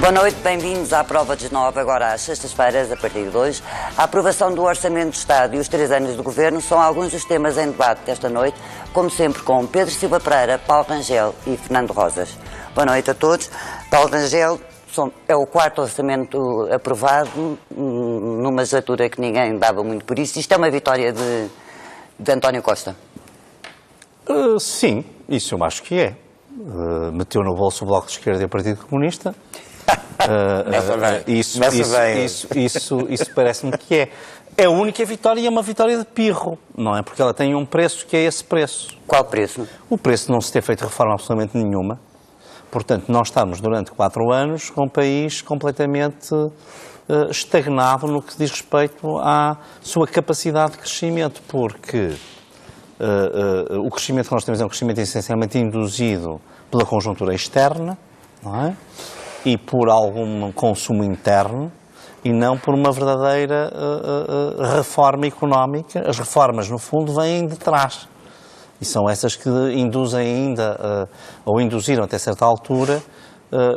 Boa noite, bem-vindos à Prova dos 9, agora às sextas-feiras, a partir de hoje. A aprovação do Orçamento do Estado e os 3 anos do Governo são alguns dos temas em debate desta noite, como sempre com Pedro Silva Pereira, Paulo Rangel e Fernando Rosas. Boa noite a todos. Paulo Rangel, é o 4º orçamento aprovado, numa legislatura que ninguém dava muito por isso. Isto é uma vitória de António Costa? Sim, isso eu acho que é. Meteu no bolso o Bloco de Esquerda e o Partido Comunista. Isso parece-me que é. É a única vitória e é uma vitória de pirro, não é? Porque ela tem um preço que é esse preço. Qual preço? O preço de não se ter feito reforma absolutamente nenhuma. Portanto, nós estamos durante 4 anos com um país completamente estagnado no que diz respeito à sua capacidade de crescimento, porque o crescimento que nós temos é um crescimento essencialmente induzido pela conjuntura externa, não é? E por algum consumo interno, e não por uma verdadeira reforma económica. As reformas, no fundo, vêm de trás. E são essas que induzem ainda, ou induziram até certa altura,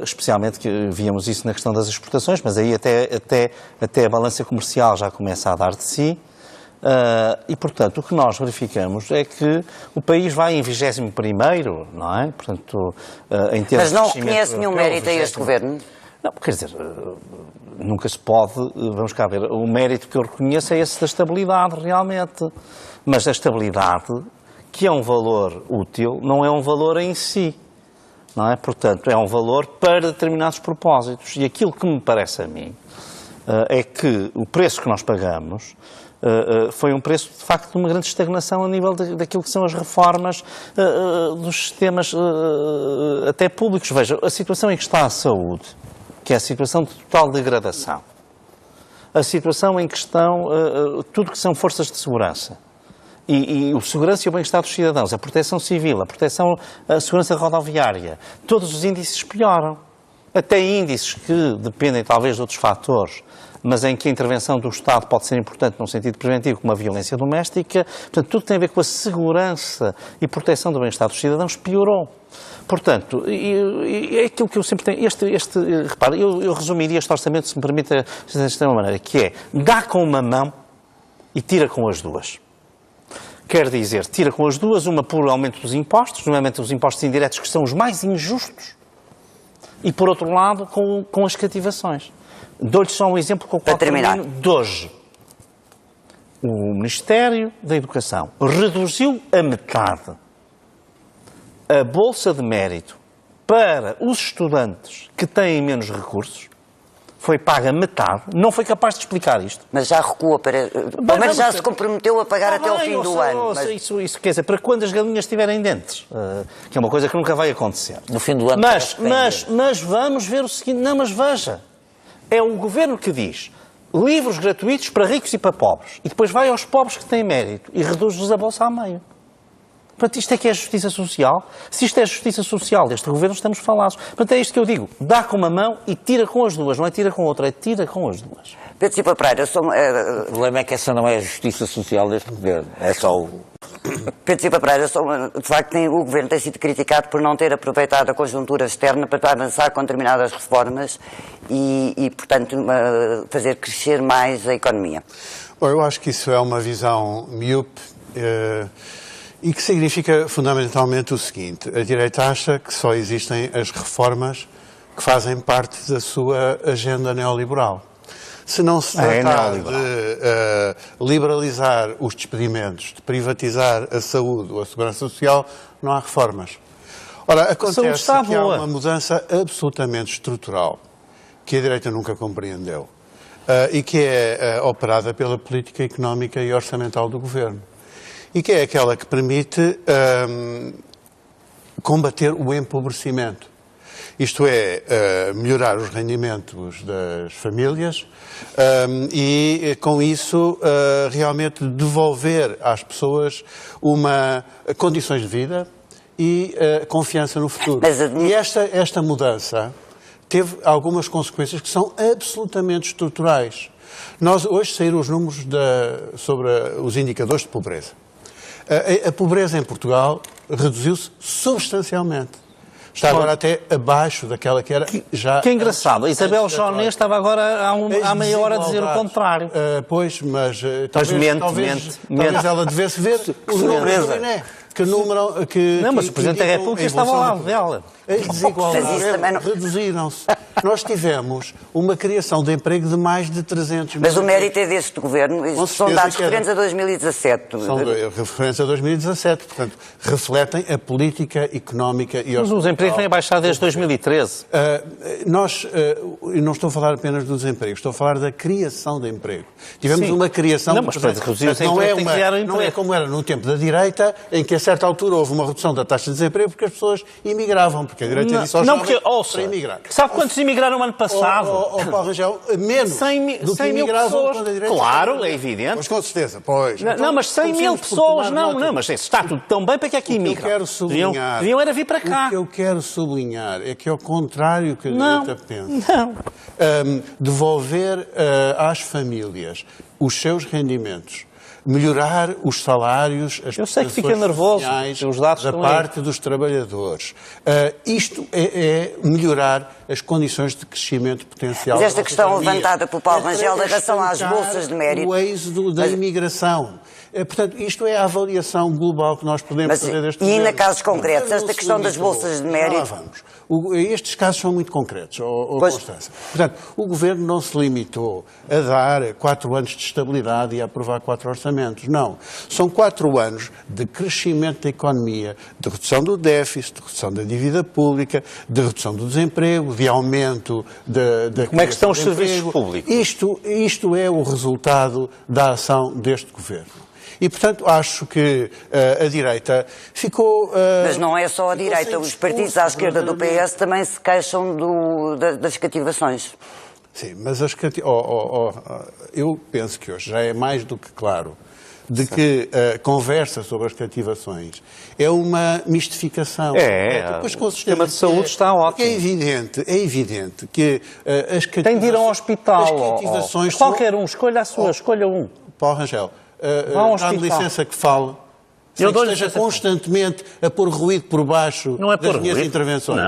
especialmente que víamos isso na questão das exportações, mas aí até a balança comercial já começa a dar de si. E, portanto, o que nós verificamos é que o país vai em 21º, não é? Portanto, em termos mas não reconhece nenhum mérito a este governo? Não, quer dizer, nunca se pode, vamos cá ver, o mérito que eu reconheço é esse da estabilidade, realmente. Mas a estabilidade, que é um valor útil, não é um valor em si, não é? Portanto, é um valor para determinados propósitos. E aquilo que me parece a mim é que o preço que nós pagamos foi um preço, de facto, de uma grande estagnação a nível daquilo que são as reformas dos sistemas até públicos. Veja, a situação em que está a saúde, que é a situação de total degradação, a situação em que estão tudo que são forças de segurança, e o segurança e o bem-estar dos cidadãos, a proteção civil, a segurança rodoviária, todos os índices pioram. Até índices que dependem talvez de outros fatores, mas em que a intervenção do Estado pode ser importante num sentido preventivo, como a violência doméstica. Portanto, tudo tem a ver com a segurança e proteção do bem-estar dos cidadãos, piorou. Portanto, é aquilo que eu sempre tenho. Repare, eu resumiria este orçamento, se me permite, de uma maneira, que é: dá com uma mão e tira com as duas. Quer dizer, tira com as duas, uma por aumento dos impostos, nomeadamente os impostos indiretos, que são os mais injustos, e, por outro lado, com as cativações. Dou-lhe só um exemplo com o qual termino de hoje. O Ministério da Educação reduziu a metade a bolsa de mérito para os estudantes que têm menos recursos. Foi paga metade. Não foi capaz de explicar isto. Mas já recua para... Pelo menos já se comprometeu a pagar até ao fim do ano. Mas... Isso quer dizer, para quando as galinhas tiverem dentes. Que é uma coisa que nunca vai acontecer. No fim do ano... Mas vamos ver o seguinte... Não, mas veja. É o governo que diz livros gratuitos para ricos e para pobres. E depois vai aos pobres que têm mérito e reduz-lhes a bolsa a meio. Portanto, isto é que é justiça social. Se isto é justiça social deste governo, estamos falados. Portanto, é isto que eu digo. Dá com uma mão e tira com as duas. Não é tira com a outra, é tira com as duas. Pedro Silva Pereira, O problema é que essa não é a justiça social deste governo. É só o... Pedro Silva Pereira, de facto, o governo tem sido criticado por não ter aproveitado a conjuntura externa para avançar com determinadas reformas e portanto, fazer crescer mais a economia. Bom, eu acho que isso é uma visão míope e que significa fundamentalmente o seguinte: a direita acha que só existem as reformas que fazem parte da sua agenda neoliberal. Se não se tratar de liberalizar os despedimentos, de privatizar a saúde ou a segurança social, não há reformas. Ora, acontece que há uma mudança absolutamente estrutural que a direita nunca compreendeu e que é operada pela política económica e orçamental do governo. E que é aquela que permite combater o empobrecimento. Isto é, melhorar os rendimentos das famílias e, com isso, realmente devolver às pessoas condições de vida e confiança no futuro. E esta mudança teve algumas consequências que são absolutamente estruturais. Nós, hoje, saíram os números sobre os indicadores de pobreza. A pobreza em Portugal reduziu-se substancialmente. Está agora até abaixo daquela que era já... Que é engraçado, a Isabel Joné estava agora há meia hora a dizer o contrário. Pois, mas mente. talvez ela devesse ver o número do INE. Não, mas o Presidente da República estava ao lado dela. As desigualdades reduziram-se. Nós tivemos uma criação de emprego de mais de 300 mil. Mas o mérito é deste governo. São dados referentes a 2017. São referentes a 2017, portanto, refletem a política económica e Mas o desemprego vem a baixar desde 2013. Não estou a falar apenas do desemprego, estou a falar da criação de emprego. Tivemos uma criação... Não, mas para reduzir o desemprego tem que criar um emprego. Não é como era no tempo da direita, em que a certa altura houve uma redução da taxa de desemprego porque as pessoas imigravam, porque a direita disse aos jovens para imigrar. Sabe quantos imigraram no ano passado? Paulo Rangel, menos 100 do que mil imigravam pessoas. quando a direita... Claro, é evidente. Mas com certeza, pois. Não, mas 100 mil pessoas, não, mas está tudo tão bem, para que é que imigram? O que eu quero sublinhar... Deviam era vir para cá. O que eu quero sublinhar é que, ao contrário que a direita pensa, devolver às famílias os seus rendimentos, melhorar os salários, as prestações sociais da parte dos trabalhadores. Isto é melhorar as condições de crescimento potencial. Mas esta questão levantada pelo Paulo Rangel em relação às bolsas de mérito... O êxodo da imigração. Portanto, isto é a avaliação global que nós podemos fazer deste governo. E ainda casos concretos, esta questão das bolsas de mérito... Lá vamos. Estes casos são muito concretos, Constância. Portanto, o governo não se limitou a dar 4 anos de estabilidade e a aprovar 4 orçamentos. Não. São 4 anos de crescimento da economia, de redução do déficit, de redução da dívida pública, de redução do desemprego, de aumento da... Como é que estão os serviços públicos? Isto é o resultado da ação deste governo. E, portanto, acho que a direita ficou... Mas não é só a direita. Os partidos à esquerda do PS também se queixam das cativações. Sim, mas eu penso que hoje já é mais do que claro de que a conversa sobre as cativações é uma mistificação. Depois, com o sistema de saúde está ótimo. É evidente que as cativações... Tem de ir ao hospital. As cativações qualquer um, escolha a sua, escolha um. Paulo Rangel, dá-me licença que fale. Eu que esteja constantemente a pôr ruído por baixo das minhas intervenções.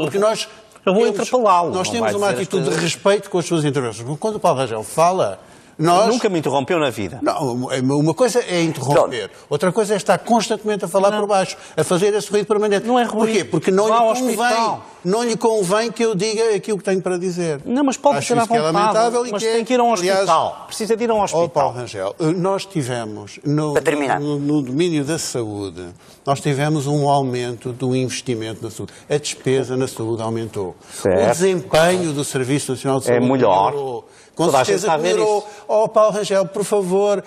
Porque nós... Eu vou interpelá-lo. Nós temos uma atitude de respeito com as suas intervenções. Quando o Paulo Rangel fala... Nunca me interrompeu na vida. Não, uma coisa é interromper, outra coisa é estar constantemente a falar por baixo, a fazer esse ruído permanente. Não é ruído. Porquê? Porque não lhe convém que eu diga aquilo que tenho para dizer. Não, mas pode ser à vontade, mas tem que ir a um hospital. Precisa de ir a um hospital. Paulo Rangel, nós tivemos, no domínio da saúde, nós tivemos um aumento do investimento na saúde. A despesa na saúde aumentou. Certo. O desempenho do Serviço Nacional de Saúde melhor. Com certeza melhorou. Paulo Rangel, por favor,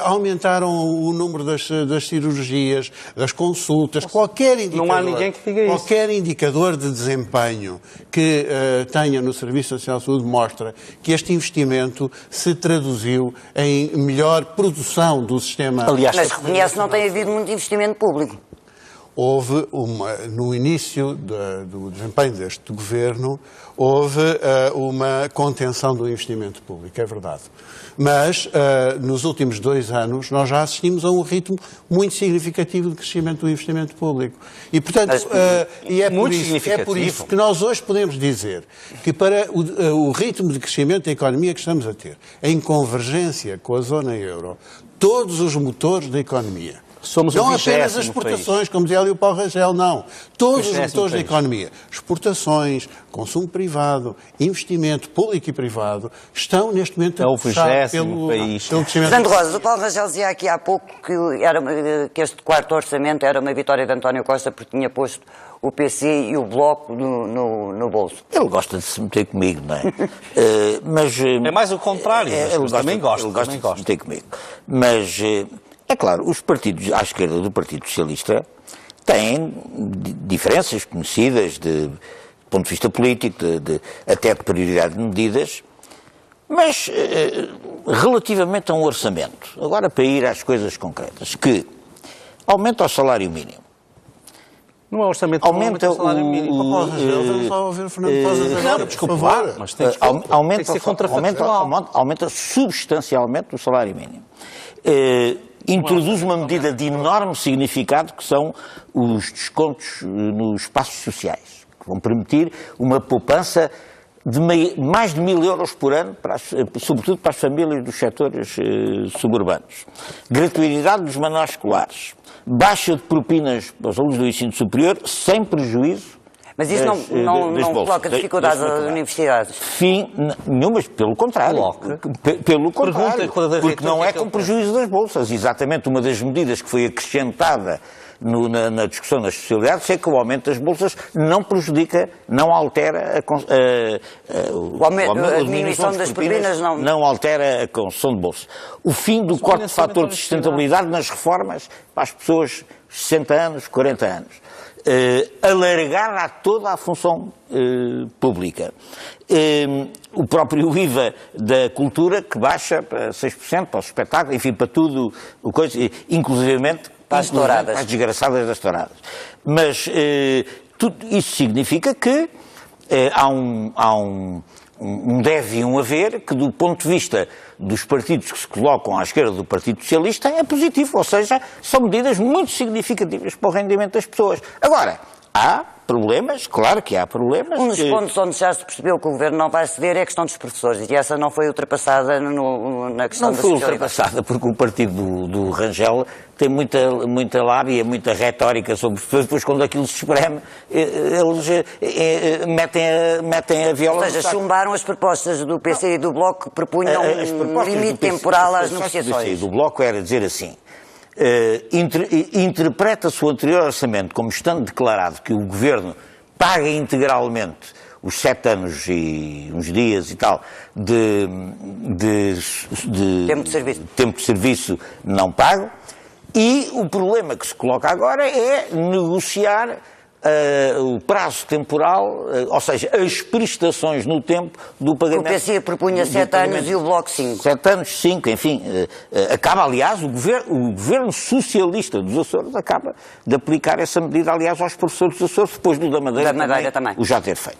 aumentaram o número das cirurgias, das consultas, qualquer indicador. Não há ninguém que diga isso. Qualquer indicador de desempenho que tenha no Serviço Nacional de Saúde mostra que este investimento se traduziu em melhor produção do sistema. Aliás, mas reconhece que não tem havido muito investimento público. Houve no início do desempenho deste governo, houve uma contenção do investimento público, é verdade. Mas, nos últimos 2 anos, nós já assistimos a um ritmo muito significativo de crescimento do investimento público. E, portanto, é por isso que nós hoje podemos dizer que para o ritmo de crescimento da economia que estamos a ter, em convergência com a zona euro, todos os motores da economia, não apenas as exportações, como dizia ali o Paulo Rangel, não. Todos os motores da economia, exportações, consumo privado, investimento público e privado, estão neste momento a puxar pelo crescimento. Fernando Rosas, o Paulo Rangel dizia aqui há pouco que este 4º orçamento era uma vitória de António Costa porque tinha posto o PC e o Bloco no bolso. Ele gosta de se meter comigo, não é? Mas, é mais o contrário, mas também gosta. Ele gosta de se meter comigo. Mas... é claro, os partidos à esquerda do Partido Socialista têm diferenças conhecidas do ponto de vista político, até de prioridade de medidas, mas relativamente a um orçamento, agora para ir às coisas concretas, que aumenta o salário mínimo. Não é orçamento, aumenta o salário mínimo. Vamos lá ouvir o Fernando Rosas agora, por favor. Mas tem que ser contrafactual. Aumenta substancialmente o salário mínimo. Introduz uma medida de enorme significado que são os descontos nos espaços sociais. vão permitir uma poupança de mais de 1.000 euros por ano, sobretudo para as famílias dos setores suburbanos. Gratuidade dos manuais escolares, baixa de propinas para os alunos do ensino superior, sem prejuízo. Mas isso não coloca dificuldades às universidades? Nenhumas, pelo contrário. Pelo contrário, porque não é com prejuízo das bolsas. Exatamente uma das medidas que foi acrescentada na discussão das sociedades é que o aumento das bolsas não prejudica, não altera a diminuição das propinas não altera a concessão de bolsas. O fim do corte de fator de sustentabilidade nas reformas para as pessoas 60 anos, 40 anos. Alargar a toda a função pública. O próprio IVA da cultura que baixa para 6%, para o espetáculo, enfim, para tudo, inclusivamente para as desgraçadas das touradas. Mas tudo isso significa que há um deve e um haver que, do ponto de vista dos partidos que se colocam à esquerda do Partido Socialista, é positivo, ou seja, são medidas muito significativas para o rendimento das pessoas. Agora, há problemas, claro que há problemas. Um dos pontos onde já se percebeu que o Governo não vai ceder é a questão dos professores, e essa não foi ultrapassada na questão da Não foi ultrapassada, porque o partido do Rangel tem muita lábia, muita retórica sobre os professores, depois quando aquilo se espreme, eles metem a viola. Ou seja, chumbaram as propostas do PC e do Bloco que propunham um limite temporal às negociações. Do PC e do Bloco era dizer assim: interpreta-se o anterior orçamento como estando declarado que o Governo paga integralmente os 7 anos e uns dias e tal de tempo de serviço não pago, e o problema que se coloca agora é negociar o prazo temporal, ou seja, as prestações no tempo do pagamento. O PC propunha 7 anos e o Bloco 5. 7 anos, 5, enfim. Acaba, aliás, o governo socialista dos Açores acaba de aplicar essa medida, aliás, aos professores dos Açores, depois do da Madeira também o já ter feito.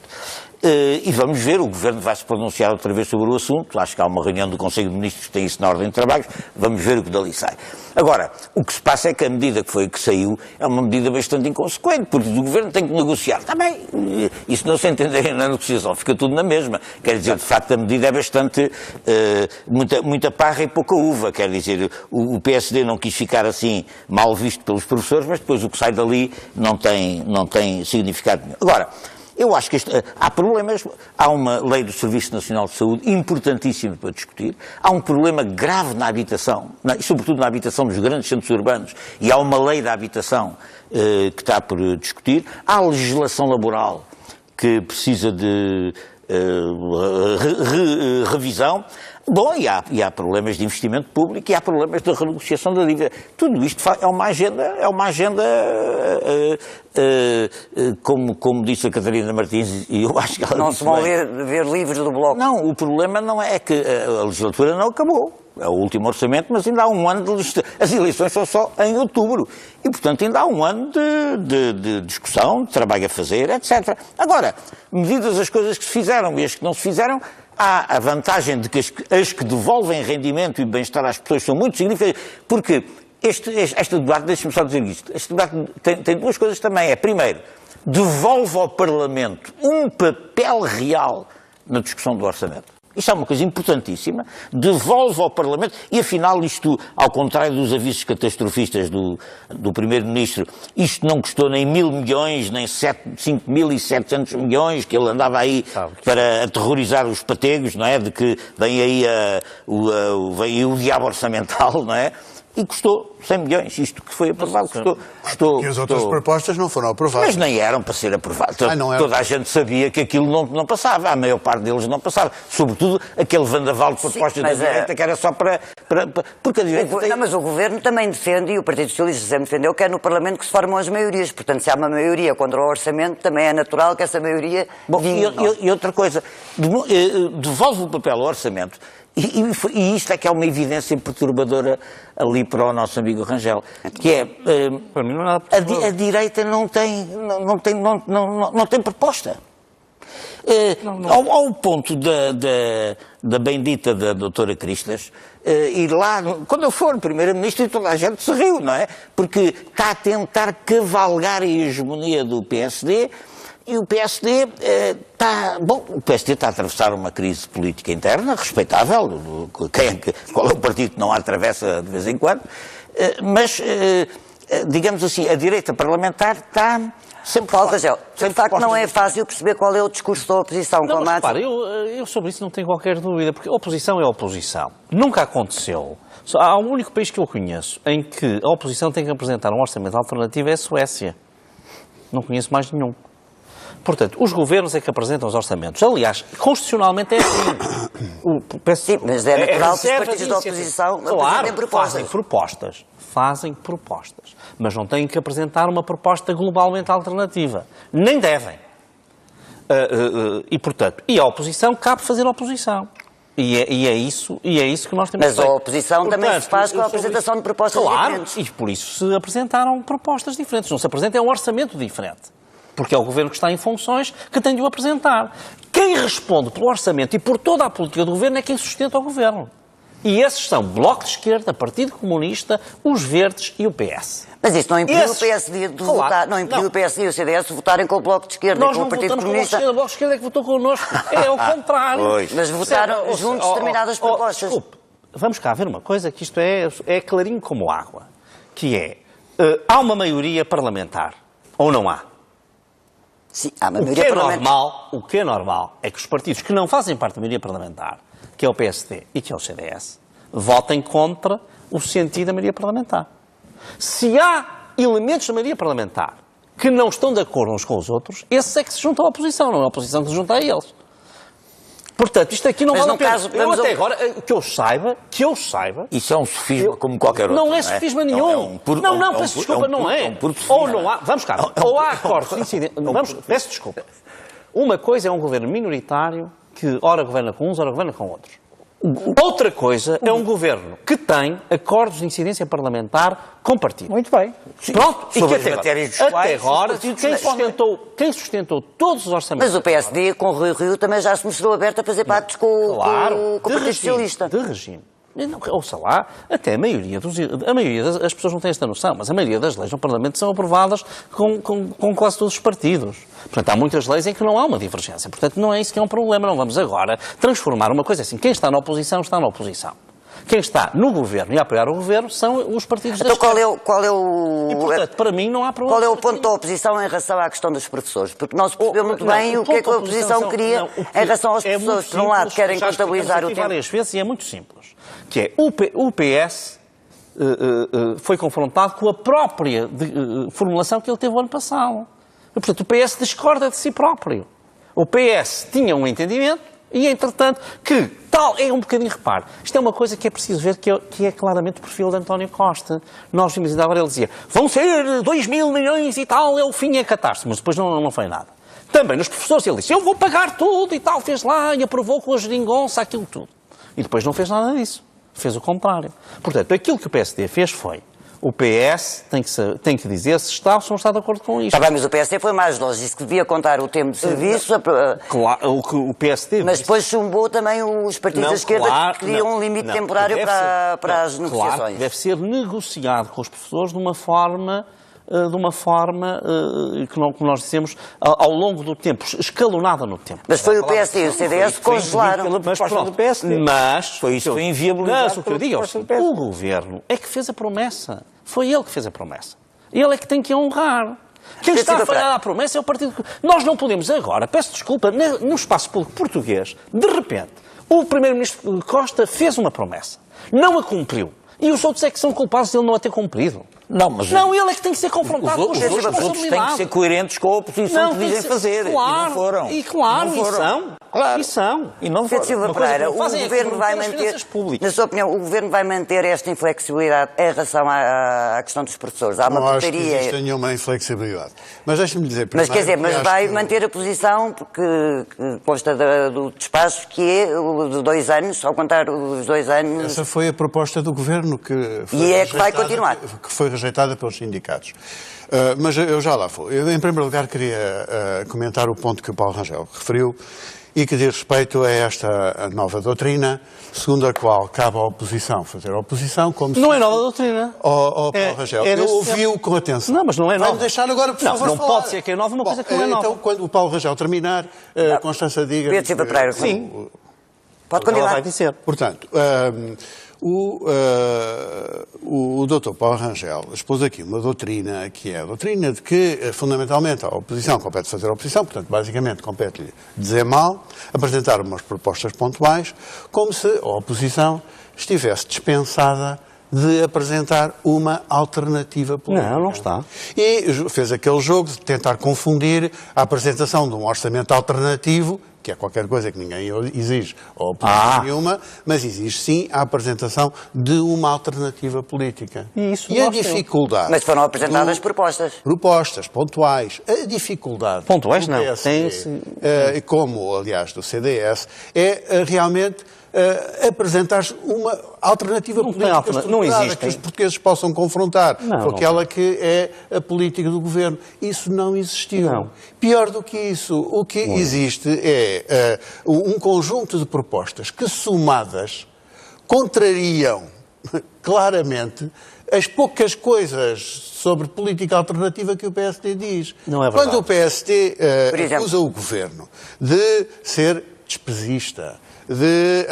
E vamos ver, o Governo vai se pronunciar outra vez sobre o assunto, acho que há uma reunião do Conselho de Ministros que tem isso na ordem de trabalhos, vamos ver o que dali sai. Agora, o que se passa é que a medida que saiu é uma medida bastante inconsequente, porque o Governo tem que negociar. Está bem, isso não se entender na negociação, fica tudo na mesma. Quer dizer, de facto, a medida é bastante, muita parra e pouca uva, quer dizer, o PSD não quis ficar assim mal visto pelos professores, mas depois o que sai dali não tem significado nenhum. Agora, eu acho que há problemas, há uma lei do Serviço Nacional de Saúde importantíssima para discutir, há um problema grave na habitação, e sobretudo na habitação dos grandes centros urbanos, e há uma lei da habitação que está por discutir, há legislação laboral que precisa de revisão. Bom, e há problemas de investimento público e há problemas de renegociação da dívida. Tudo isto é uma agenda, como disse a Catarina Martins, e eu acho que ela não se vão ver livros do Bloco. Não, o problema não é que a legislatura não acabou. É o último orçamento, mas ainda há um ano de legislatura. As eleições são só em outubro. E, portanto, ainda há um ano de discussão, de trabalho a fazer, etc. Agora, medidas as coisas que se fizeram e as que não se fizeram, há a vantagem de que as que devolvem rendimento e bem-estar às pessoas são muito significativas, porque este debate, deixe-me só dizer isto, este debate tem duas coisas também. Primeiro, devolve ao Parlamento um papel real na discussão do orçamento. Isto é uma coisa importantíssima, devolve ao Parlamento, e afinal isto, ao contrário dos avisos catastrofistas do Primeiro-Ministro, isto não custou nem 1.000 milhões, nem 5.700 milhões, que ele andava aí para aterrorizar os pategos, não é? De que vem aí o diabo orçamental, não é? E custou 100 milhões, isto que foi aprovado, custou... E as outras propostas não foram aprovadas. Mas nem eram para ser aprovadas. Toda a gente sabia que aquilo não passava, a maior parte deles não passava. Sobretudo aquele vendaval de propostas da direita que era só para... Porque a direita tem... Não, mas o Governo também defende, e o Partido Socialista sempre defendeu, que é no Parlamento que se formam as maiorias. Portanto, se há uma maioria contra o orçamento, também é natural que essa maioria... Bom, e outra coisa, devolve o papel ao orçamento. E isto é que é uma evidência perturbadora ali para o nosso amigo Rangel, que é a direita não tem proposta. Ao ponto da bendita da doutora Cristas ir lá, quando eu for primeiro-ministro, e toda a gente se riu, não é? Porque está a tentar cavalgar a hegemonia do PSD E o PSD o PSD está a atravessar uma crise política interna, respeitável, qual é o partido que não a atravessa de vez em quando, mas, digamos assim, a direita parlamentar está sempre... Paulo Rangel, de facto não é fácil perceber qual é o discurso da oposição. Não, mas repara, eu sobre isso não tenho qualquer dúvida, porque oposição é oposição. Nunca aconteceu. Há um único país que eu conheço em que a oposição tem que apresentar um orçamento alternativo, é a Suécia. Não conheço mais nenhum. Portanto, os governos é que apresentam os orçamentos. Aliás, constitucionalmente é assim. Sim, mas é natural que os partidos da oposição apresentem propostas. Fazem propostas. Mas não têm que apresentar uma proposta globalmente alternativa. Nem devem. Portanto, a oposição cabe fazer oposição. E é isso que nós temos que fazer. Mas a oposição também se faz com a apresentação de propostas diferentes. Claro, e por isso se apresentaram propostas diferentes. Não se apresenta um orçamento diferente. Porque é o governo que está em funções que tem de o apresentar. Quem responde pelo orçamento e por toda a política do governo é quem sustenta o governo. E esses são Bloco de Esquerda, Partido Comunista, os Verdes e o PS. Mas isso não impediu o PSD de votar, não impediu o PSD e o CDS de votarem com o Bloco de Esquerda e com o Partido Comunista. O Bloco de Esquerda é que votou connosco. É o contrário. Mas votaram juntos determinadas propostas. Desculpe, vamos cá ver uma coisa, que isto é clarinho como água. Que é, há uma maioria parlamentar, ou não há? Sim, há uma maioria parlamentar. O que é normal é que os partidos que não fazem parte da maioria parlamentar, que é o PSD e que é o CDS, votem contra o sentido da maioria parlamentar. Se há elementos da maioria parlamentar que não estão de acordo uns com os outros, esses é que se juntam à oposição, não é a oposição que se junta a eles. Portanto, isto aqui não vale a pena. Eu até agora, que eu saiba... Isso é um sofisma como qualquer outro. Não é sofisma nenhum. Não, peço desculpa, não é. Ou não há... Vamos cá. Ou há acordos de incidência... Peço desculpa. Uma coisa é um governo minoritário que ora governa com uns, ora governa com outros. Outra coisa é um governo que tem acordos de incidência parlamentar com partido. Muito bem. Pronto, e que até agora quem sustentou todos os orçamentos... Mas o PSD, com o Rui Rio, também já se mostrou aberto a fazer pactos com o Partido Socialista. De regime. Ouça lá, até a maioria das pessoas não têm esta noção, mas a maioria das leis no Parlamento são aprovadas com quase todos os partidos. Portanto, há muitas leis em que não há uma divergência. Portanto, não é isso que é um problema. Não vamos agora transformar uma coisa assim. Quem está na oposição, está na oposição. Quem está no governo e a apoiar o governo são os partidos da esquerda. Qual é o... E, portanto, para mim não há problema. Qual é o ponto da oposição em relação à questão dos professores? Porque não se percebeu muito bem o que é que a oposição queria em relação aos professores. Por um lado, querem contabilizar o tempo. Várias vezes, e é muito simples. Que é, o PS foi confrontado com a própria formulação que ele teve o ano passado. E, portanto, o PS discorda de si próprio. O PS tinha um entendimento e, entretanto, que tal é um bocadinho, repare, isto é uma coisa que é preciso ver, que é claramente o perfil de António Costa. Nós vimos ainda agora, ele dizia, vão ser 2.000 milhões e tal, é o fim, é catástrofe, mas depois não foi nada. Também nos professores ele disse, eu vou pagar tudo e tal, fez lá e aprovou com a geringonça aquilo tudo. E depois não fez nada disso. Fez o contrário. Portanto, aquilo que o PSD fez foi, o PS tem que dizer se está ou se não está de acordo com isto. Está bem, mas o PSD foi mais longe, disse que devia contar o tempo de serviço. Claro, o PSD... Mas depois chumbou também os partidos da esquerda que queriam um limite temporário para as negociações. Claro, deve ser negociado com os professores de uma forma que nós dissemos ao longo do tempo, escalonada no tempo. Mas foi o PSD e o CDS que congelaram. Mas foi isso que foi inviabilizado. Mas o que eu digo é o governo é que fez a promessa. Foi ele que fez a promessa. Ele é que tem que honrar. Quem está a falhar à promessa é o partido. Nós não podemos agora, peço desculpa, no espaço público português, de repente, o primeiro-ministro Costa fez uma promessa. Não a cumpriu. E os outros é que são culpados de ele não a ter cumprido. Não, ele é que tem que ser confrontado com as responsabilidades. Os outros têm que ser coerentes com a oposição que dizem fazer. Claro, e não foram. E claro, e são. Claro. E são. E não foram. Silva Pereira, o governo vai manter, na sua opinião, o governo vai manter esta inflexibilidade em relação à questão dos professores? Há uma não acho que existe nenhuma inflexibilidade. Mas deixe-me dizer primeiro... Mas quer dizer, mas vai manter a posição, porque consta do despacho, que é de 2 anos, ao contar os 2 anos... Essa foi a proposta do governo que foi e é que vai continuar. Que foi rejeitada pelos sindicatos. Mas eu já lá vou. Eu, em primeiro lugar, queria comentar o ponto que o Paulo Rangel referiu e que diz respeito a esta nova doutrina, segundo a qual cabe à oposição fazer oposição, como Não é nova doutrina. Paulo Rangel, eu ouvi-o com atenção. Não, mas não é nova. Vai-me deixar agora, por favor, não falar. pode ser que é nova uma coisa que não é nova. Então, quando o Paulo Rangel terminar, Constança diga... Pedro Silva Pereira, sim. Pode Ela continuar. vai dizer. Portanto, o Dr. Paulo Rangel expôs aqui uma doutrina que é a doutrina de que, fundamentalmente, a oposição compete fazer a oposição, portanto, basicamente, compete-lhe dizer mal, apresentar umas propostas pontuais, como se a oposição estivesse dispensada de apresentar uma alternativa política. Não está. E fez aquele jogo de tentar confundir a apresentação de um orçamento alternativo, que é qualquer coisa que ninguém exige, ou oposição nenhuma, mas exige sim a apresentação de uma alternativa política. E a dificuldade... Mas foram apresentadas propostas. Propostas pontuais. A dificuldade... Pontuais do não. PSD, como, aliás, do CDS, é realmente... apresentar uma alternativa política estruturada que os portugueses possam confrontar com aquela que é a política do governo. Isso não existiu. Não. Pior do que isso, o que existe é um conjunto de propostas que, somadas, contrariam claramente as poucas coisas sobre política alternativa que o PSD diz. Não é verdade. Quando o PSD acusa o governo de ser despesista, de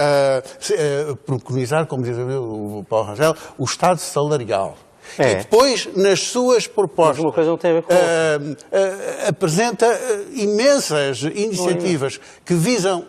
preconizar, como diz o Paulo Rangel, o Estado salarial. E depois, nas suas propostas, uma coisa não tem a ver com apresenta imensas iniciativas que visam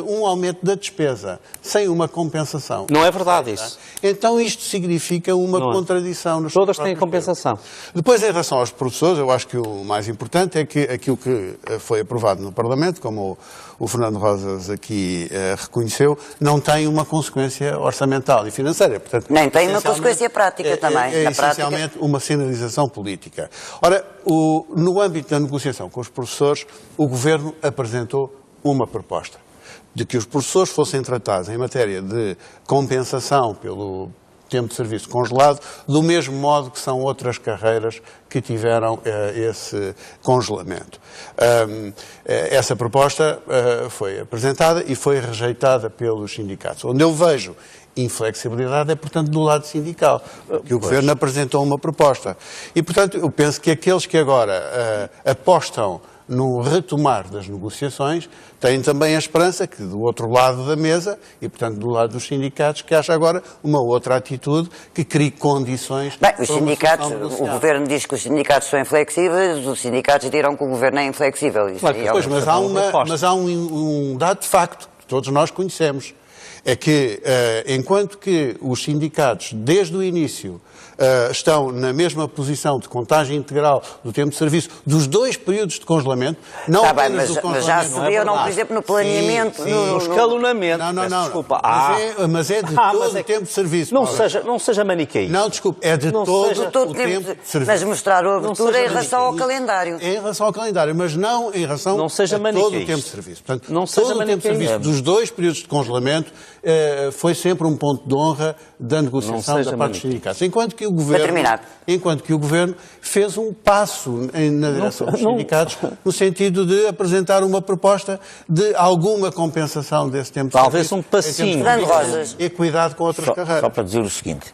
um aumento da despesa, sem uma compensação. Não é verdade isso. Então isto significa uma contradição. Nos Todas têm compensação. Depois, em relação aos professores, eu acho que o mais importante é que aquilo que foi aprovado no Parlamento, como o Fernando Rosas aqui reconheceu, não tem uma consequência orçamental e financeira. Portanto, nem tem uma consequência prática também. É essencialmente uma sinalização política. Ora, no âmbito da negociação com os professores, o Governo apresentou uma proposta de que os professores fossem tratados em matéria de compensação pelo tempo de serviço congelado, do mesmo modo que são outras carreiras que tiveram esse congelamento. Essa proposta foi apresentada e foi rejeitada pelos sindicatos. Onde eu vejo inflexibilidade é, portanto, do lado sindical, que o Governo apresentou uma proposta. E, portanto, eu penso que aqueles que agora apostam no retomar das negociações, têm também a esperança que do outro lado da mesa, e portanto do lado dos sindicatos, que haja agora uma outra atitude que crie condições... Bem, os sindicatos, o Governo diz que os sindicatos são inflexíveis, os sindicatos dirão que o Governo é inflexível. Isso claro, pois, mas há um dado de facto, que todos nós conhecemos, é que enquanto que os sindicatos, desde o início, estão na mesma posição de contagem integral do tempo de serviço dos dois períodos de congelamento, não apenas do congelamento. Mas já subiu, por exemplo, no planeamento, no escalonamento. Não. Desculpa. Mas é de todo o tempo de serviço. Não seja maniqueio. Não, desculpe, é de todo o tempo de serviço. Mas mostrar a abertura em relação ao calendário. Em relação ao calendário, mas não em relação a todo o tempo de serviço. Portanto, todo o tempo de serviço dos dois períodos de congelamento foi sempre um ponto de honra da negociação da parte dos sindicatos. Enquanto que o Governo fez um passo na direção dos sindicatos no sentido de apresentar uma proposta de alguma compensação desse tempo de talvez serviço, um passinho. E cuidado com outras carreiras. Só para dizer o seguinte,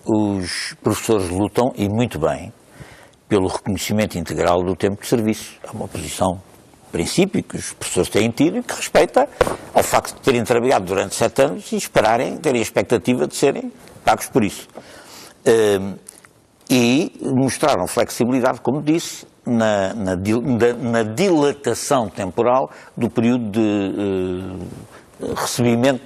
os professores lutam, e muito bem, pelo reconhecimento integral do tempo de serviço. É uma posição princípio que os professores têm tido e que respeita ao facto de terem trabalhado durante 7 anos e terem a expectativa de serem pagos por isso. E mostraram flexibilidade, como disse, na dilatação temporal do período de recebimento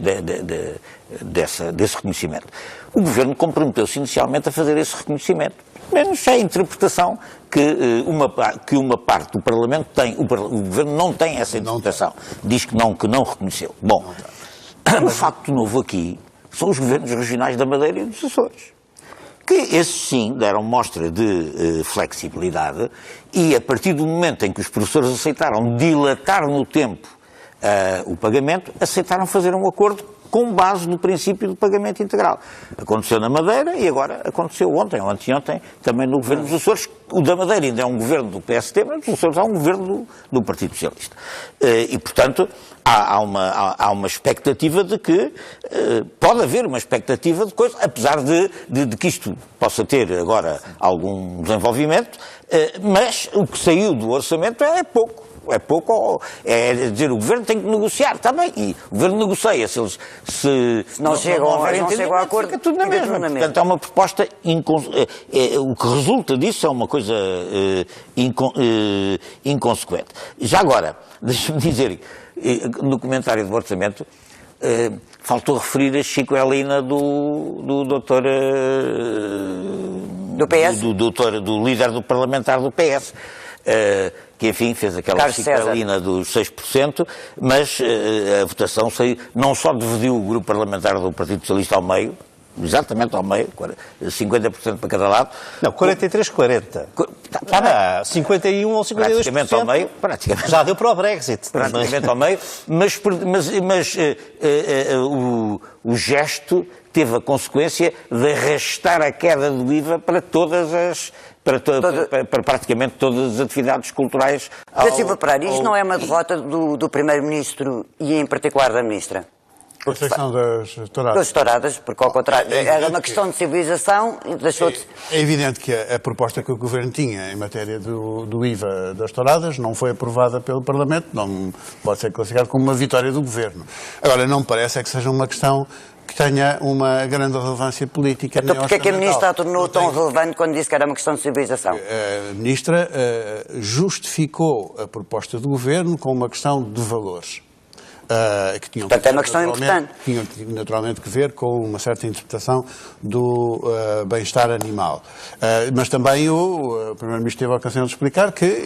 desse reconhecimento. O Governo comprometeu-se inicialmente a fazer esse reconhecimento. Menos é a interpretação que uma parte do Parlamento tem. O Governo não tem essa interpretação. Diz que não reconheceu. Bom, o facto novo aqui são os governos regionais da Madeira e dos Açores, que esses sim deram mostra de flexibilidade e a partir do momento em que os professores aceitaram dilatar no tempo o pagamento, aceitaram fazer um acordo com base no princípio do pagamento integral. Aconteceu na Madeira e agora aconteceu ontem ou anteontem também no governo dos Açores. O da Madeira ainda é um governo do PST, mas os Açores é um governo do Partido Socialista. E, portanto, há uma expectativa de que pode haver uma expectativa de coisa, apesar de que isto possa ter agora algum desenvolvimento, mas o que saiu do orçamento é pouco. É pouco, é dizer, o Governo tem que negociar, está bem, e o Governo negocia, se não chegam a acordo, fica tudo na mesma. Portanto, é uma proposta, o que resulta disso é uma coisa inconsequente. Já agora, deixa-me dizer, no comentário do orçamento, faltou referir a Chico Helena do doutor... do PS? Do líder do parlamentar do PS. Que, enfim, fez aquela ciclina dos 6%, mas a votação não só dividiu o grupo parlamentar do Partido Socialista ao meio, exatamente ao meio, 50% para cada lado. Não, 43-40. 51 ou 52%. Praticamente ao meio. Praticamente. Já deu para o Brexit. Praticamente ao meio, mas o gesto teve a consequência de arrastar a queda do IVA para para praticamente todas as atividades culturais. Silva Pereira, isto não é uma derrota do Primeiro-Ministro e em particular da Ministra? A questão das touradas. Das touradas, porque ao contrário, era uma questão de civilização e deixou-se... É evidente que a proposta que o Governo tinha em matéria do IVA das touradas não foi aprovada pelo Parlamento, não pode ser classificado como uma vitória do Governo. Agora, não me parece que seja uma questão que tenha uma grande relevância política. Então porquê é que a Ministra a tornou tão relevante quando disse que era uma questão de civilização? A Ministra justificou a proposta do Governo com uma questão de valores. Que tinham Portanto, é uma questão importante. Tinham naturalmente que ver com uma certa interpretação do bem-estar animal. Mas também o Primeiro-Ministro teve a ocasião de explicar que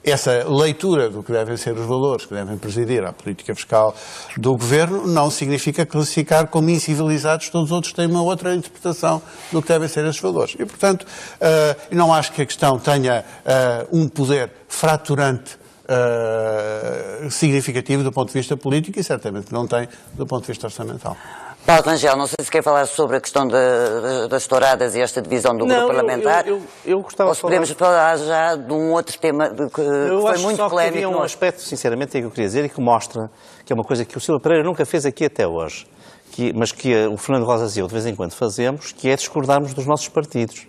essa leitura do que devem ser os valores que devem presidir à política fiscal do Governo não significa classificar como incivilizados todos os outros que têm uma outra interpretação do que devem ser esses valores. E, portanto, não acho que a questão tenha um poder fraturante significativo do ponto de vista político e certamente não tem do ponto de vista orçamental. Paulo Rangel, não sei se quer falar sobre a questão das touradas e esta divisão do grupo parlamentar. Eu gostava ou se podemos falar já de um outro tema que foi muito polémico. Havia um aspecto, sinceramente, que eu queria dizer e que mostra que é uma coisa que o Silva Pereira nunca fez aqui até hoje, mas que o Fernando Rosas e eu de vez em quando fazemos, que é discordarmos dos nossos partidos.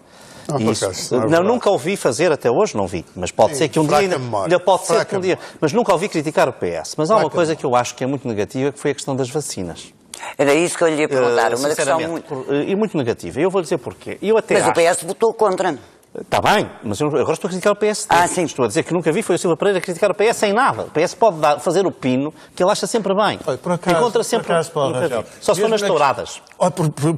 Nunca ouvi fazer até hoje, não vi, mas pode ser que um dia ainda pode ser que um dia, mas nunca ouvi criticar o PS. Mas há uma coisa que eu acho que é muito negativa, que foi a questão das vacinas. Era isso que eu lhe ia perguntar, uma questão muito negativa. Eu vou dizer porquê. Mas o PS votou contra. Está bem, mas eu agora estou a criticar o PSD. Sim. Estou a dizer que nunca vi foi o Silva Pereira criticar o PS sem nada. O PS pode fazer o pino que ele acha sempre bem. Por acaso, encontra sempre só se for nas touradas.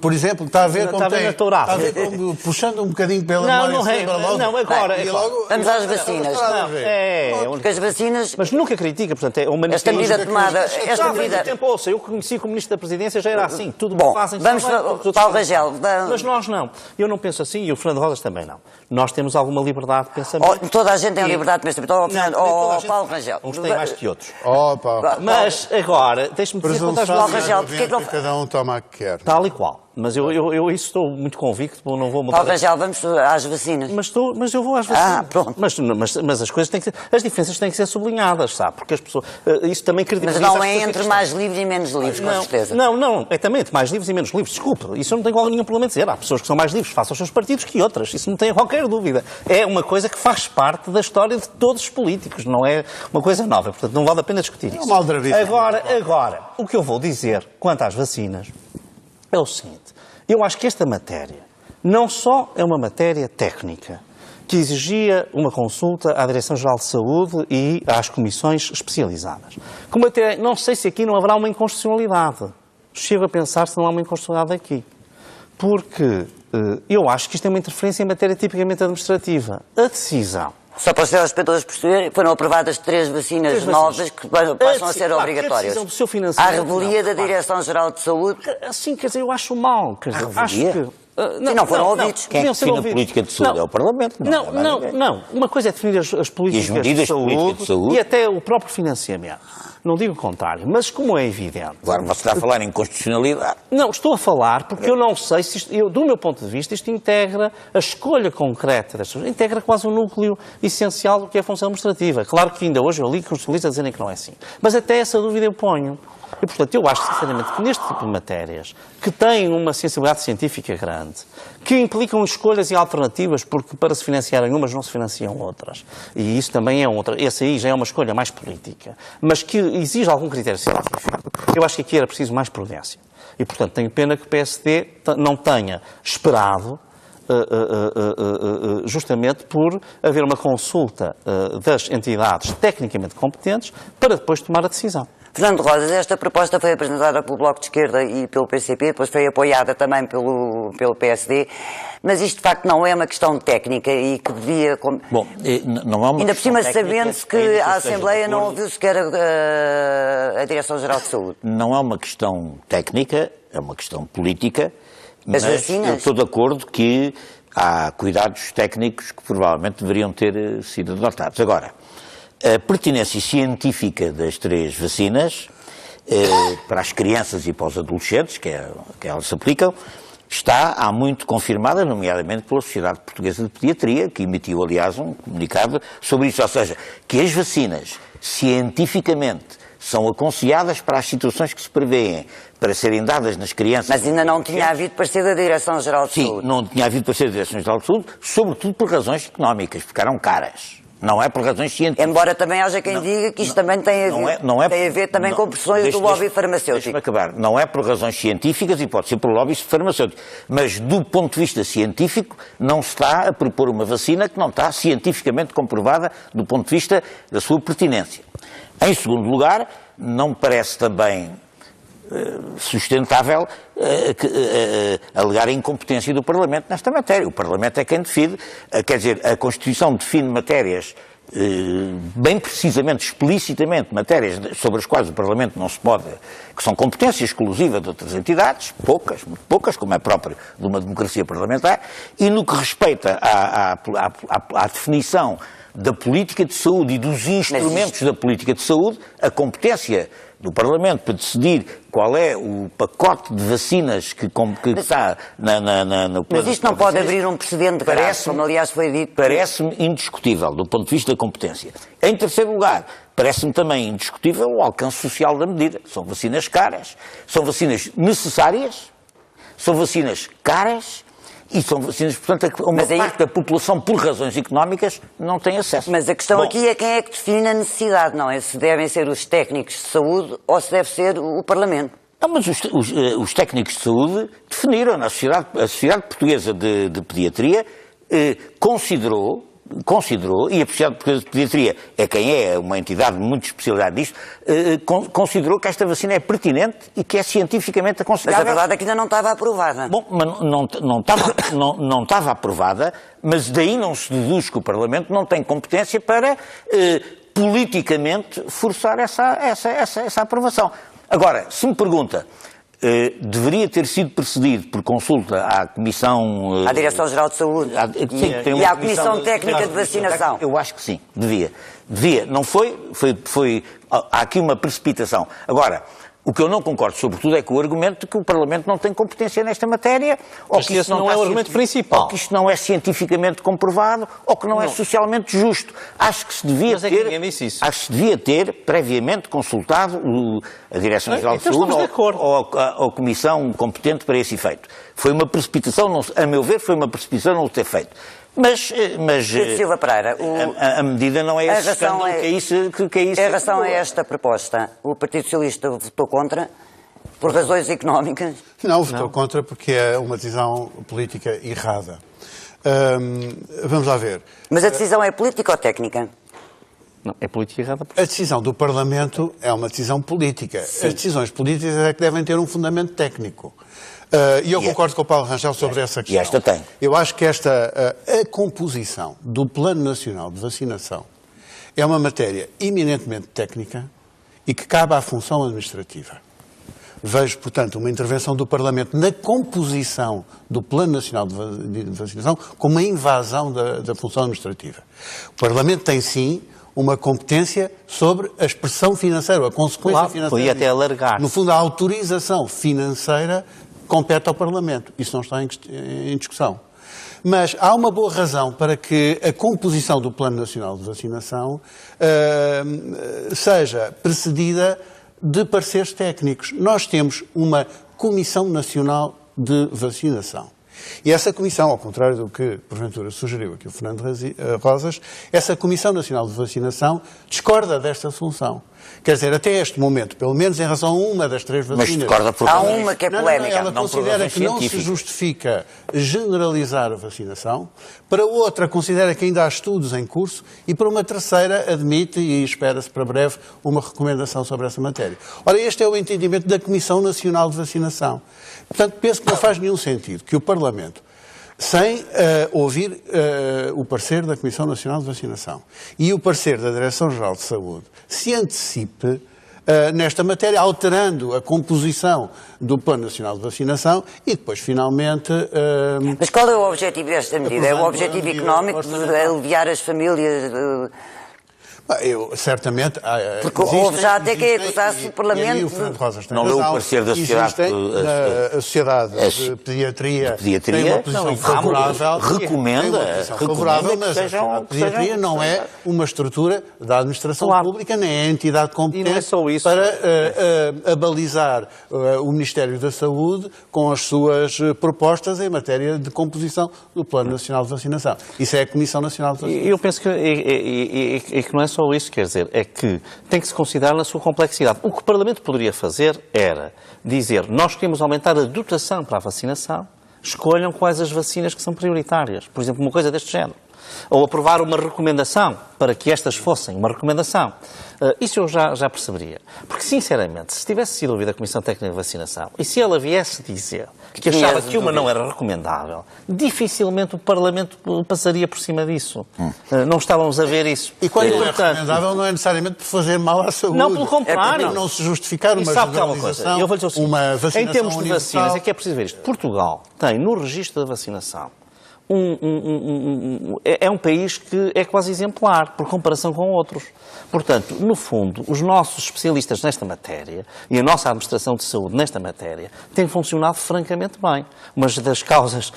Por exemplo, está a ver como puxando um bocadinho pela Não, agora. Vamos às vacinas. Porque as vacinas... Mas nunca critica, portanto, é uma esta medida tomada... Eu conheci como Ministro da Presidência, já era assim. Tudo bom, fazem. Vamos, Paulo Rangel. Mas nós não. Eu não penso assim e o Fernando Rosas também não. Nós temos alguma liberdade de pensamento. Toda a gente tem liberdade de pensamento. Paulo Rangel. Uns têm mais que outros. Mas agora, deixe-me dizer quantas vezes... Paulo Rangel, porque não... Cada um toma a que quer. Tal e qual. Mas eu isso estou muito convicto, não vou mudar. Paulo Rangel, vamos às vacinas. Mas eu vou às vacinas. Pronto. Mas as coisas têm que ser... As diferenças têm que ser sublinhadas, sabe? Porque as pessoas... Isso também credibiliza... Mas não é entre mais livres e menos livres, com certeza. Não. É também entre mais livres e menos livres. Desculpe. Isso eu não tenho nenhum problema em dizer. Há pessoas que são mais livres face aos seus partidos que outras. Isso não tem qualquer dúvida. É uma coisa que faz parte da história de todos os políticos. Não é uma coisa nova. Portanto, não vale a pena discutir isso. Agora, o que eu vou dizer quanto às vacinas é o seguinte. Eu acho que esta matéria não só é uma matéria técnica, que exigia uma consulta à Direção-Geral de Saúde e às comissões especializadas. Como até, não sei se aqui não haverá uma inconstitucionalidade. Chego a pensar se não há uma inconstitucionalidade aqui. Porque eu acho que isto é uma interferência em matéria tipicamente administrativa. A decisão... Só para os telespectadores perceberem, foram aprovadas 3 vacinas novas que passam a ser obrigatórias. À revelia da Direção-Geral de Saúde. Assim, quer dizer, eu acho mal. Acho que... Não foram ouvidos. Quem define a política de saúde é o Parlamento. Não. Uma coisa é definir as políticas de saúde e até o próprio financiamento. Não digo o contrário, mas como é evidente... Agora, você está a falar em constitucionalidade. Não, estou a falar porque eu não sei se isto, do meu ponto de vista, isto integra a escolha concreta das pessoas, integra quase o núcleo essencial do que é a função administrativa. Claro que ainda hoje eu li constitucionalistas a dizerem que não é assim. Mas até essa dúvida eu ponho. E, portanto, eu acho, sinceramente, que neste tipo de matérias, que têm uma sensibilidade científica grande, que implicam escolhas e alternativas, porque para se financiarem umas não se financiam outras, e isso também é outra, essa aí já é uma escolha mais política, mas que exige algum critério científico, eu acho que aqui era preciso mais prudência. E, portanto, tenho pena que o PSD não tenha esperado justamente por haver uma consulta das entidades tecnicamente competentes para depois tomar a decisão. Fernando Rosas, esta proposta foi apresentada pelo Bloco de Esquerda e pelo PCP, depois foi apoiada também pelo PSD, mas isto de facto não é uma questão técnica e que devia... Bom, não é uma ainda por cima sabendo-se que a Assembleia não ouviu ouviu sequer a Direção-Geral de Saúde. Não é uma questão técnica, é uma questão política, As mas vacinas? eu estou de acordo que há cuidados técnicos que provavelmente deveriam ter sido adotados. Agora, a pertinência científica das 3 vacinas, para as crianças e para os adolescentes, que elas se aplicam, está há muito confirmada, nomeadamente pela Sociedade Portuguesa de Pediatria, que emitiu, aliás, um comunicado sobre isso. Ou seja, que as vacinas, cientificamente, são aconselhadas para as situações que se prevêem para serem dadas nas crianças. Mas ainda não tinha havido parecer da Direção-Geral de Saúde. Sim, não tinha havido parecer da Direção-Geral de Saúde, sobretudo por razões económicas, porque eram caras. Não é por razões científicas. Embora também haja quem diga que isto também tem a ver também com pressões do lobby farmacêutico. Deixa-me acabar. Não é por razões científicas e pode ser por lobbies farmacêuticos. Mas do ponto de vista científico não se está a propor uma vacina que não está cientificamente comprovada do ponto de vista da sua pertinência. Em segundo lugar, não me parece também sustentável alegar a incompetência do Parlamento nesta matéria. O Parlamento é quem decide, quer dizer, a Constituição define matérias, bem precisamente, explicitamente, matérias sobre as quais o Parlamento não se pode, que são competência exclusiva de outras entidades, poucas, muito poucas, como é próprio de uma democracia parlamentar, e no que respeita à definição da política de saúde e dos instrumentos da política de saúde, a competência do Parlamento para decidir qual é o pacote de vacinas que está no plano. Mas isto não pode abrir um precedente grave, como aliás foi dito. Parece-me indiscutível do ponto de vista da competência. Em terceiro lugar, parece-me também indiscutível o alcance social da medida. São vacinas caras, são vacinas necessárias, são vacinas caras e são vacinas, portanto, uma parte da população, por razões económicas, não tem acesso. Mas a questão aqui é quem é que define a necessidade, não é? Se devem ser os técnicos de saúde ou se deve ser o Parlamento. Não, mas os técnicos de saúde definiram, a Sociedade Portuguesa de Pediatria considerou, e a Sociedade Portuguesa de Pediatria é quem é uma entidade de muita especialidade nisto, considerou que esta vacina é pertinente e que é cientificamente aconselhável. Mas a verdade é que ainda não estava aprovada. Bom, mas não estava aprovada, mas daí não se deduz que o Parlamento não tem competência para politicamente forçar essa aprovação. Agora, se me pergunta, deveria ter sido precedido por consulta à Comissão... À Direção-Geral de Saúde e à Comissão Técnica de Vacinação. Eu acho que sim, devia. Não foi, há aqui uma precipitação. Agora, o que eu não concordo, sobretudo, é com o argumento de que o Parlamento não tem competência nesta matéria, ou que isso não é o argumento principal, ou que isto não é cientificamente comprovado, ou que não é socialmente justo. Acho que se devia ter previamente consultado a Direção-Geral de Saúde ou a Comissão competente para esse efeito. Foi uma precipitação, a meu ver, foi uma precipitação não o ter feito. Mas Silva Pereira, a medida não é esse escândalo que é isso. Em relação a esta proposta, o Partido Socialista votou contra por razões económicas? Não, votou contra porque é uma decisão política errada. Vamos lá ver. Mas a decisão é política ou técnica? Não, é política errada. A decisão do Parlamento é uma decisão política. Sim. As decisões políticas é que devem ter um fundamento técnico. E eu concordo com o Paulo Rangel sobre essa questão. E esta tem. Eu acho que a composição do Plano Nacional de Vacinação é uma matéria eminentemente técnica e que cabe à função administrativa. Vejo, portanto, uma intervenção do Parlamento na composição do Plano Nacional de Vacinação como uma invasão da função administrativa. O Parlamento tem, sim, uma competência sobre a expressão financeira, a consequência Claro, financeira. podia até alargar. No fundo, a autorização financeira compete ao Parlamento. Isso não está em discussão. Mas há uma boa razão para que a composição do Plano Nacional de Vacinação seja precedida de pareceres técnicos. Nós temos uma Comissão Nacional de Vacinação. E essa comissão, ao contrário do que, porventura, sugeriu aqui o Fernando Rosas, essa Comissão Nacional de Vacinação discorda desta função. Quer dizer, até este momento, pelo menos em relação a uma das 3 vacinas... Mas discorda por Há uma que é polémica. Ela considera que não se justifica generalizar a vacinação, para outra considera que ainda há estudos em curso e para uma terceira admite, e espera-se para breve, uma recomendação sobre essa matéria. Ora, este é o entendimento da Comissão Nacional de Vacinação. Portanto, penso que não faz nenhum sentido que o Parlamento, sem ouvir o parecer da Comissão Nacional de Vacinação e o parecer da Direção-Geral de Saúde, se antecipe nesta matéria, alterando a composição do Plano Nacional de Vacinação e depois, finalmente... Mas qual é o objetivo desta medida? É o objetivo económico de aliviar as famílias... Eu, certamente... Porque houve já até quem acusasse o Parlamento... Não leu o parecer da sociedade... A Sociedade de Pediatria tem uma posição favorável... Recomenda mas a Pediatria não é uma estrutura da administração pública, nem é a entidade competente para abalizar o Ministério da Saúde com as suas propostas em matéria de composição do Plano Nacional de Vacinação. Isso é a Comissão Nacional de Vacinação. Eu penso que não é só isso, quer dizer, é que tem que se considerar na sua complexidade. O que o Parlamento poderia fazer era dizer, nós queremos aumentar a dotação para a vacinação, escolham quais as vacinas que são prioritárias. Por exemplo, uma coisa deste género. Ou aprovar uma recomendação para que estas fossem uma recomendação. Isso eu já perceberia. Porque, sinceramente, se tivesse sido ouvida a Comissão Técnica de Vacinação e se ela viesse dizer que achava que uma não era recomendável, dificilmente o Parlamento passaria por cima disso. Não estávamos a ver isso. E quando não é recomendável, não é necessariamente por fazer mal à saúde. Não, pelo contrário. É porque não se justificar uma generalização, eu vou dizer o seguinte, uma vacinação em termos de universal. vacinas, é que é preciso ver isto. Portugal tem no registro da vacinação é um país que é quase exemplar, por comparação com outros. Portanto, no fundo, os nossos especialistas nesta matéria e a nossa administração de saúde nesta matéria têm funcionado francamente bem. Mas das causas...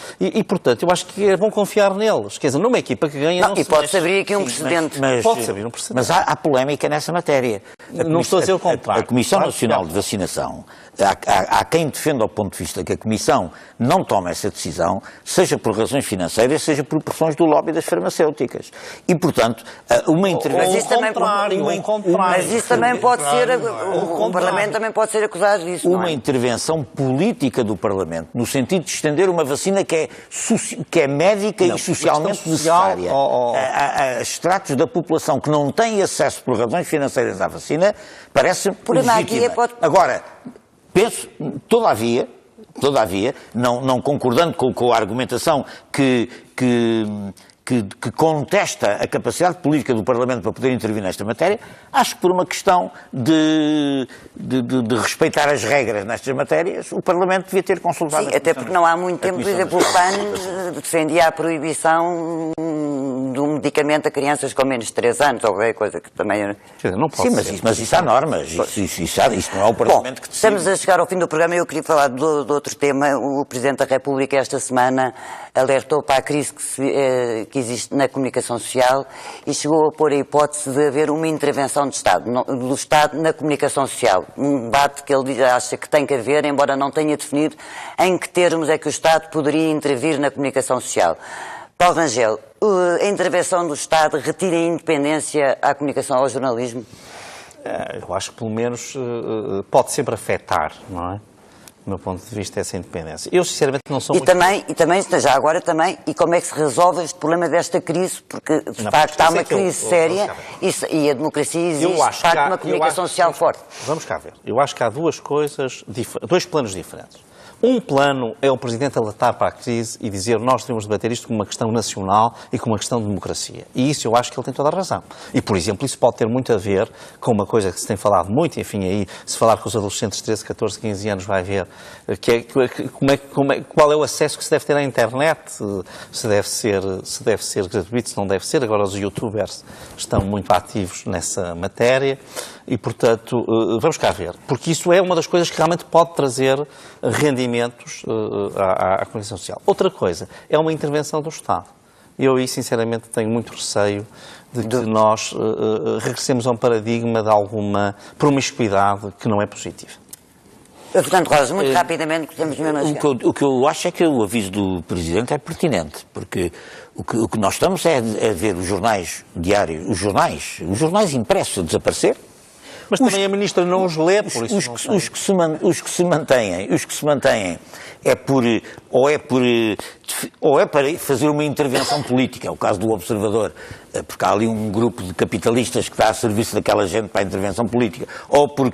portanto, eu acho que é bom confiar neles. Quer dizer, numa equipa que ganha... Não, e pode-se abrir aqui um precedente. Pode-se abrir um precedente. Mas há polémica nessa matéria. Não estou a dizer o contrário. A Comissão Nacional de Vacinação, há quem defenda ao ponto de vista que a Comissão não toma essa decisão, seja por razões financeiras, seja por pressões do lobby das farmacêuticas. E, portanto, uma intervenção... Mas isso também pode ser... O Parlamento também pode ser acusado disso, Uma intervenção política do Parlamento, no sentido de estender uma vacina que é médica e socialmente necessária a estratos da população que não têm acesso por razões financeiras à vacina, parece-me legítima. Agora, penso, todavia, não concordando com a argumentação que contesta a capacidade política do Parlamento para poder intervir nesta matéria, acho que por uma questão de respeitar as regras nestas matérias, o Parlamento devia ter consultado. Sim, até porque não há muito tempo, por exemplo, o PAN defendia a proibição do medicamento a crianças com menos de 3 anos, ou qualquer coisa que também... Não pode ser. Mas isso há normas, isso não é o Parlamento que decide. Estamos a chegar ao fim do programa e eu queria falar de outro tema. O Presidente da República esta semana alertou para a crise que existe na comunicação social e chegou a pôr a hipótese de haver uma intervenção do Estado na comunicação social. Um debate que ele acha que tem que haver, embora não tenha definido em que termos é que o Estado poderia intervir na comunicação social. Paulo Rangel, a intervenção do Estado retira a independência à comunicação, ao jornalismo? Eu acho que pelo menos pode sempre afetar, não é? Do meu ponto de vista, essa independência. Eu, sinceramente, não sou muito... E também, já agora também, e como é que se resolve este problema desta crise? Porque, de facto, há uma crise séria e a democracia exige, de facto, uma comunicação social forte. Vamos cá ver. Eu acho que há duas coisas, dois planos diferentes. Um plano é o Presidente alertar para a crise e dizer nós temos de debater isto como uma questão nacional e como uma questão de democracia. E isso eu acho que ele tem toda a razão. E, por exemplo, isso pode ter muito a ver com uma coisa que se tem falado muito, enfim, aí, se falar com os adolescentes de 13, 14, 15 anos vai ver, qual é o acesso que se deve ter à internet, se deve ser gratuito, se não deve ser. Agora os youtubers estão muito ativos nessa matéria e, portanto, vamos cá ver. Porque isso é uma das coisas que realmente pode trazer rendimentos à comunicação social. Outra coisa é uma intervenção do Estado. Eu aí, sinceramente, tenho muito receio de que nós regressemos a um paradigma de alguma promiscuidade que não é positiva. Fernando Rosa, muito rapidamente, que temos mesmo a chegar. O que eu acho é que o aviso do Presidente é pertinente, porque o que nós estamos é a ver os jornais diários, os jornais impressos a desaparecer. Mas também a Ministra não os lê, por isso os que se mantêm ou é para fazer uma intervenção política, é o caso do Observador, porque há ali um grupo de capitalistas que está a serviço daquela gente para a intervenção política, ou por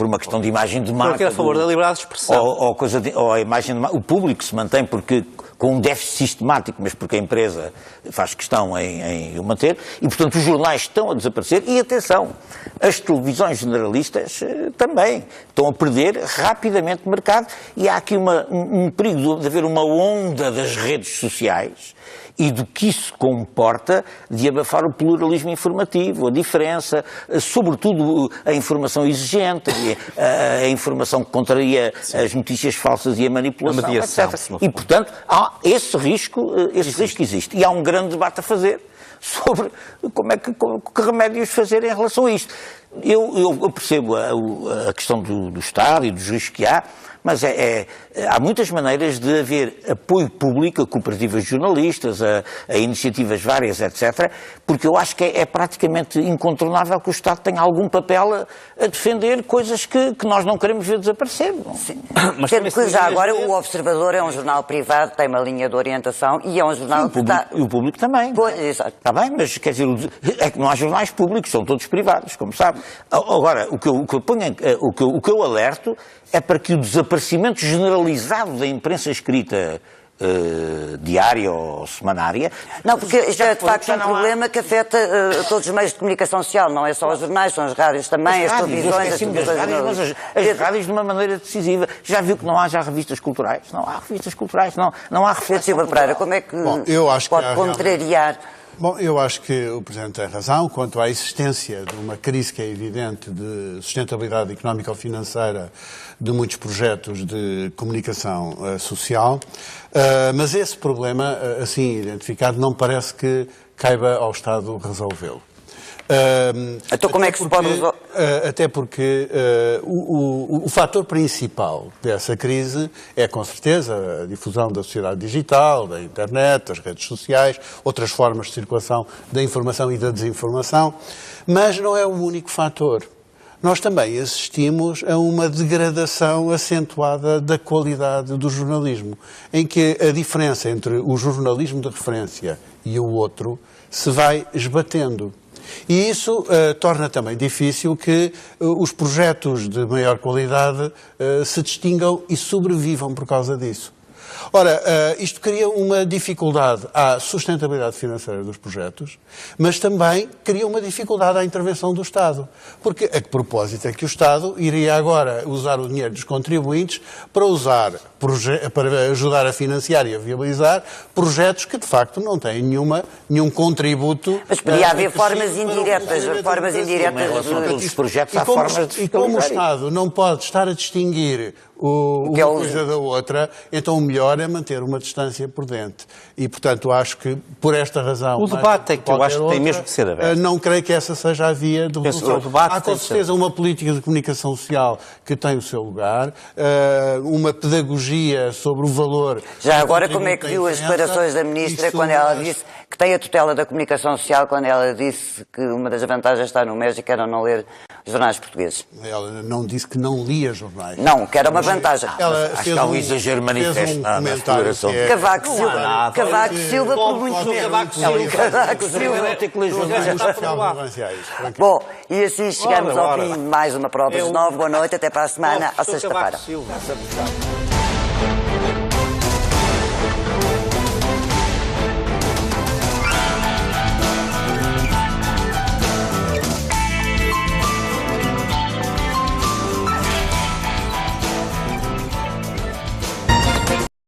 uma questão de imagem de marca. Porque é a favor da liberdade de expressão. Ou a imagem de marca. O público se mantém porque com um déficit sistemático, mas porque a empresa faz questão em o manter, e portanto os jornais estão a desaparecer, e atenção, as televisões generalistas também estão a perder rapidamente mercado, e há aqui um perigo de haver uma onda das redes sociais e do que isso comporta de abafar o pluralismo informativo, a diferença, sobretudo a informação exigente, a informação que contraria as notícias falsas e a manipulação, etc. E, portanto, há esse risco existe. E há um grande debate a fazer sobre que remédios fazer em relação a isto. Eu percebo a questão do Estado e dos riscos que há, mas há muitas maneiras de haver apoio público a cooperativas de jornalistas, a iniciativas várias, etc., porque eu acho que é praticamente incontornável que o Estado tenha algum papel a defender coisas que nós não queremos ver desaparecer. Sim. Mas já agora o Observador é um jornal privado, tem uma linha de orientação e é um jornal E o público também. Exato. Está bem, mas quer dizer, é que não há jornais públicos, são todos privados, como sabe. Agora, o que eu alerto é para que o desaparecimento generalizado da imprensa escrita diária ou semanária... Não, porque isto é de facto um problema que afeta todos os meios de comunicação social, não é só os jornais, são as rádios também, as televisões... As rádios de uma maneira decisiva. Já viu que não há já revistas culturais? Não há revistas culturais, não há reflexão Silva Pereira, como é que pode contrariar... Bom, eu acho que o Presidente tem razão quanto à existência de uma crise que é evidente de sustentabilidade económica ou financeira de muitos projetos de comunicação social, mas esse problema, assim identificado, não parece que caiba ao Estado resolvê-lo. Então como é que se pode resolver? Até porque o fator principal dessa crise é, com certeza, a difusão da sociedade digital, da internet, das redes sociais, outras formas de circulação da informação e da desinformação, mas não é o único fator. Nós também assistimos a uma degradação acentuada da qualidade do jornalismo, em que a diferença entre o jornalismo de referência e o outro se vai esbatendo. E isso torna também difícil que os projetos de maior qualidade se distingam e sobrevivam por causa disso. Ora, isto cria uma dificuldade à sustentabilidade financeira dos projetos, mas também cria uma dificuldade à intervenção do Estado. Porque a que propósito é que o Estado iria agora usar o dinheiro dos contribuintes para ajudar a financiar e a viabilizar projetos que, de facto, não têm nenhum contributo... Mas podia haver formas indiretas. Os projetos há formas de... E como o Estado não pode estar a distinguir uma coisa da outra, então o melhor é manter uma distância prudente. E, portanto, acho que, por esta razão... O debate é que eu acho que tem mesmo que ser aberto. Não creio que essa seja a via de resolução. Há, com certeza, uma política de comunicação social que tem o seu lugar, uma pedagogia sobre o valor... Já agora, como é que viu as declarações da Ministra quando ela disse que tem a tutela da comunicação social, quando ela disse que uma das vantagens de estar no México era não ler jornais portugueses? Ela não disse que não lia jornais. Não, que era uma vantagem. Acho que há um exagero manifesto na declaração. Cavaco Silva, por muito tempo. Cavaco Silva. Bom, e assim chegamos ao fim de mais uma Prova dos 9. Boa noite, até para a semana, à sexta-feira.